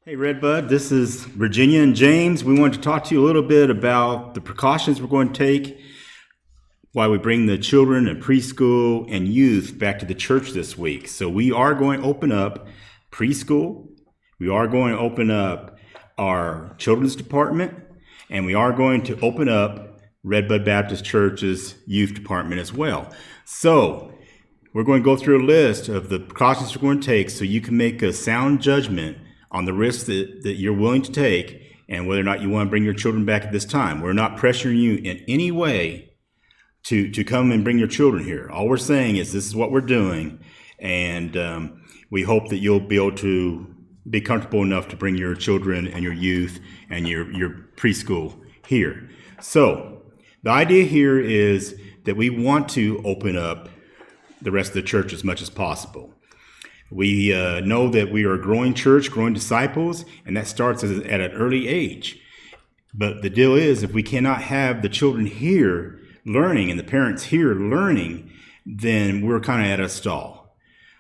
Hey Redbud, this is Virginia and James. We wanted to talk to you a little bit about the precautions we're going to take while we bring the children and preschool and youth back to the church this week. So we are going to open up preschool, we are going to open up our children's department, and we are going to open up Redbud Baptist Church's youth department as well. So we're going to go through a list of the precautions we're going to take so you can make a sound judgment on the risks that you're willing to take and whether or not you want to bring your children back at this time. We're not pressuring you in any way to come and bring your children here. All we're saying is this is what we're doing, and we hope that you'll be able to be comfortable enough to bring your children and your youth and your preschool here. So the idea here is that we want to open up the rest of the church as much as possible. We know that we are a growing church, growing disciples, and that starts at an early age. But the deal is, if we cannot have the children here learning and the parents here learning, then we're kind of at a stall.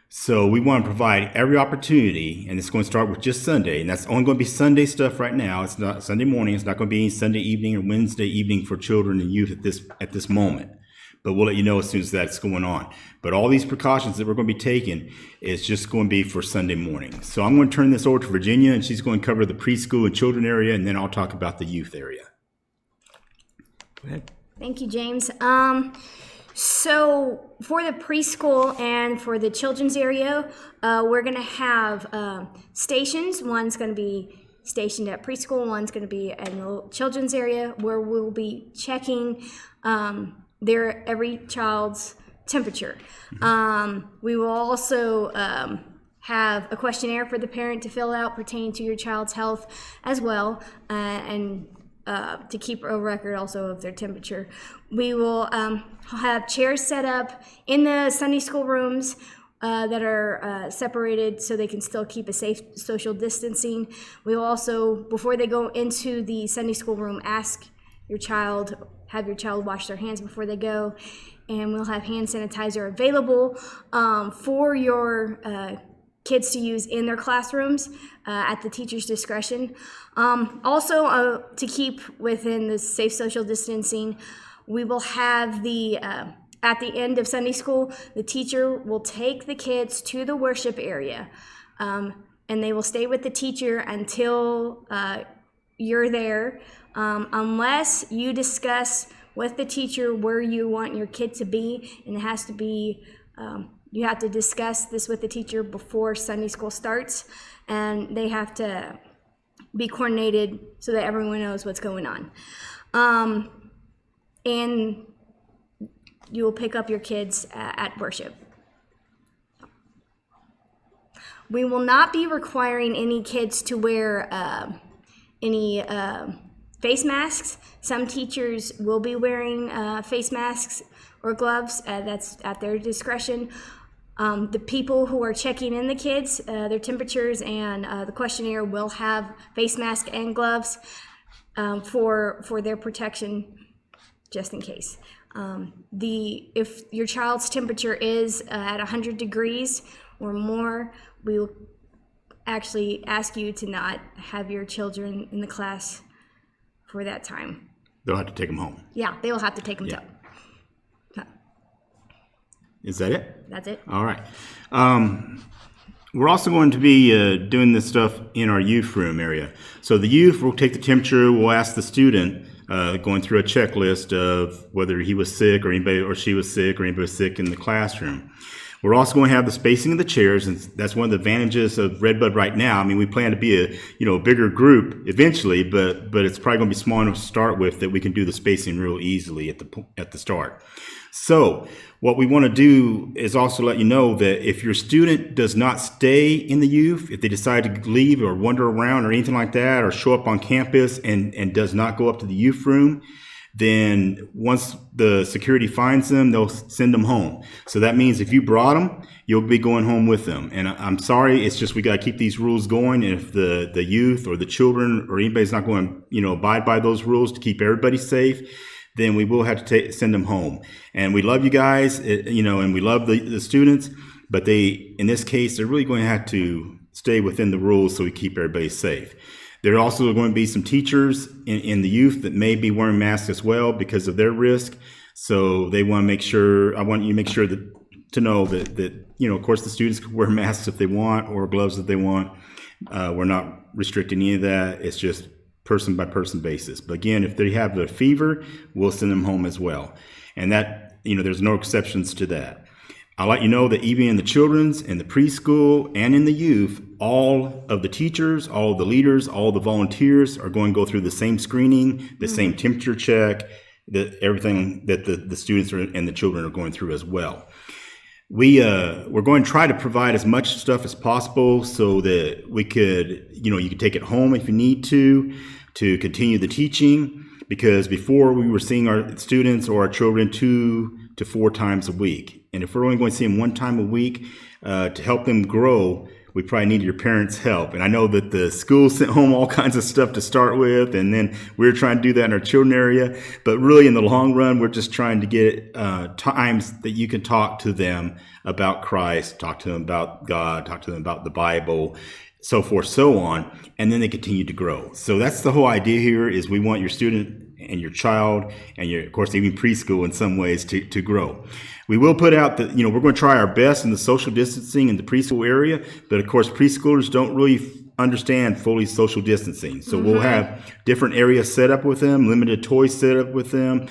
So we want to provide every opportunity, and it's going to start with just Sunday, and that's only going to be Sunday stuff right now. It's not Sunday morning. It's not going to be Sunday evening or Wednesday evening for children and youth at this moment. But we'll let you know as soon as that's going on. But all these precautions that we're going to be taking is just going to be for Sunday morning. So I'm going to turn this over to Virginia, and she's going to cover the preschool and children area, and then I'll talk about the youth area. Go ahead. Thank you, James. So for the preschool and for the children's area, we're going to have stations. One's going to be stationed at preschool, one's going to be in the children's area, where we'll be checking every child's temperature. We will also have a questionnaire for the parent to fill out pertaining to your child's health as well, and to keep a record also of their temperature. We will have chairs set up in the Sunday school rooms that are separated so they can still keep a safe social distancing. We will also, before they go into the Sunday school room, have your child wash their hands before they go, and we'll have hand sanitizer available for your kids to use in their classrooms at the teacher's discretion. Also, to keep within the safe social distancing, we will have at the end of Sunday school, the teacher will take the kids to the worship area, and they will stay with the teacher until you're there, unless you discuss with the teacher where you want your kid to be, and it has to be, you have to discuss this with the teacher before Sunday school starts, and they have to be coordinated so that everyone knows what's going on. And you will pick up your kids at worship. We will not be requiring any kids to wear any face masks. Some teachers will be wearing face masks or gloves. That's at their discretion. The people who are checking in the kids, their temperatures and the questionnaire will have face masks and gloves for their protection, just in case. If your child's temperature is at 100 degrees or more, we will actually ask you to not have your children in the class for that time. They'll have to take them home. Yeah, they will have to take them home. Is that it? That's it. All right. We're also going to be doing this stuff in our youth room area. So the youth will take the temperature. We'll ask the student, going through a checklist of whether he was sick or anybody or she was sick or anybody was sick in the classroom. We're also going to have the spacing of the chairs, and that's one of the advantages of Redbud right now. I mean, we plan to be a bigger group eventually, but it's probably going to be small enough to start with that we can do the spacing real easily at the start. So what we want to do is also let you know that if your student does not stay in the youth, if they decide to leave or wander around or anything like that, or show up on campus and does not go up to the youth room, then once the security finds them, they'll send them home. So that means if you brought them, you'll be going home with them. And I'm sorry, it's just we got to keep these rules going. And if the youth or the children or anybody's not going to abide by those rules to keep everybody safe, then we will have to send them home. And we love you guys, and we love the students, but in this case, they're really going to have to stay within the rules so we keep everybody safe. There are also going to be some teachers in the youth that may be wearing masks as well because of their risk. So they want to make sure, I want you to make sure to know that, of course, the students can wear masks if they want or gloves if they want. We're not restricting any of that. It's just person by person basis. But again, if they have a fever, we'll send them home as well. And that, there's no exceptions to that. I'll let you know that even in the children's, in the preschool, and in the youth, all of the teachers, all of the leaders, all the volunteers are going to go through the same screening, the same temperature check, everything that the students and the children are going through as well. We're going to try to provide as much stuff as possible so that we could, you could take it home if you need to continue the teaching, because before we were seeing our students or our children 2 to 4 times a week. And if we're only going to see them 1 time a week to help them grow, we probably need your parents' help. And I know that the school sent home all kinds of stuff to start with, and then we're trying to do that in our children area. But really, in the long run, we're just trying to get times that you can talk to them about Christ, talk to them about God, talk to them about the Bible, so forth, so on, and then they continue to grow. So that's the whole idea here, is we want your student and your child and of course, even preschool in some ways to grow. We will put out that, we're going to try our best in the social distancing in the preschool area, but of course, preschoolers don't really understand fully social distancing. So we'll have different areas set up with them, limited toys set up with them,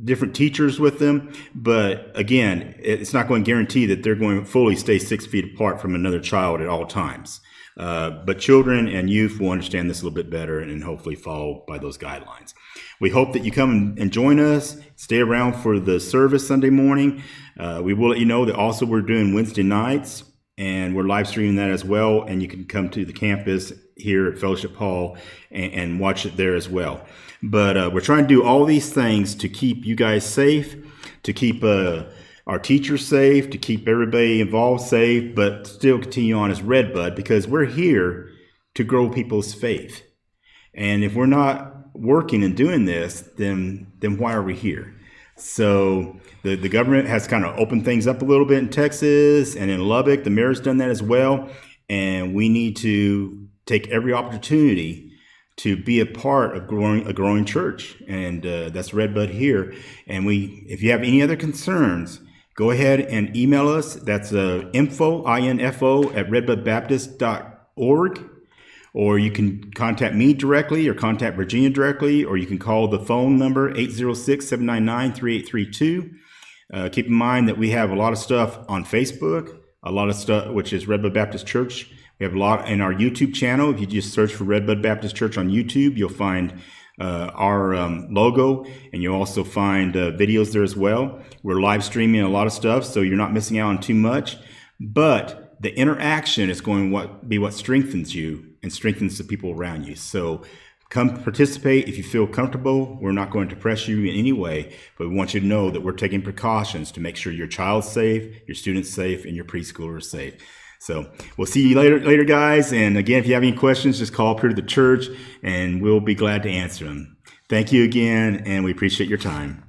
different teachers with them. But again, it's not going to guarantee that they're going to fully stay 6 feet apart from another child at all times. But children and youth will understand this a little bit better and hopefully follow by those guidelines. We hope that you come and join us, stay around for the service Sunday morning. We will let you know that also we're doing Wednesday nights, and we're live streaming that as well. And you can come to the campus here at Fellowship Hall and watch it there as well. But we're trying to do all these things to keep you guys safe, to keep our teachers safe, to keep everybody involved safe, but still continue on as Redbud, because we're here to grow people's faith. And if we're not working and doing this, then why are we here? So the government has kind of opened things up a little bit in Texas and in Lubbock. The mayor's done that as well. And we need to take every opportunity to be a part of a growing church. And that's Redbud here. And if you have any other concerns, go ahead and email us. That's info at redbudbaptist.org. Or you can contact me directly or contact Virginia directly, or you can call the phone number 806-799-3832. Keep in mind that we have a lot of stuff on Facebook, a lot of stuff, which is Redbud Baptist Church. We have a lot in our YouTube channel. If you just search for Redbud Baptist Church on YouTube, you'll find our logo, and you'll also find videos there as well. We're live streaming a lot of stuff, so you're not missing out on too much. But the interaction is going to be what strengthens you and strengthens the people around you. So come participate if you feel comfortable. We're not going to press you in any way, but we want you to know that we're taking precautions to make sure your child's safe, your student's safe, and your preschooler is safe. So we'll see you later, guys. And again, if you have any questions, just call up here to the church, and we'll be glad to answer them. Thank you again, and we appreciate your time.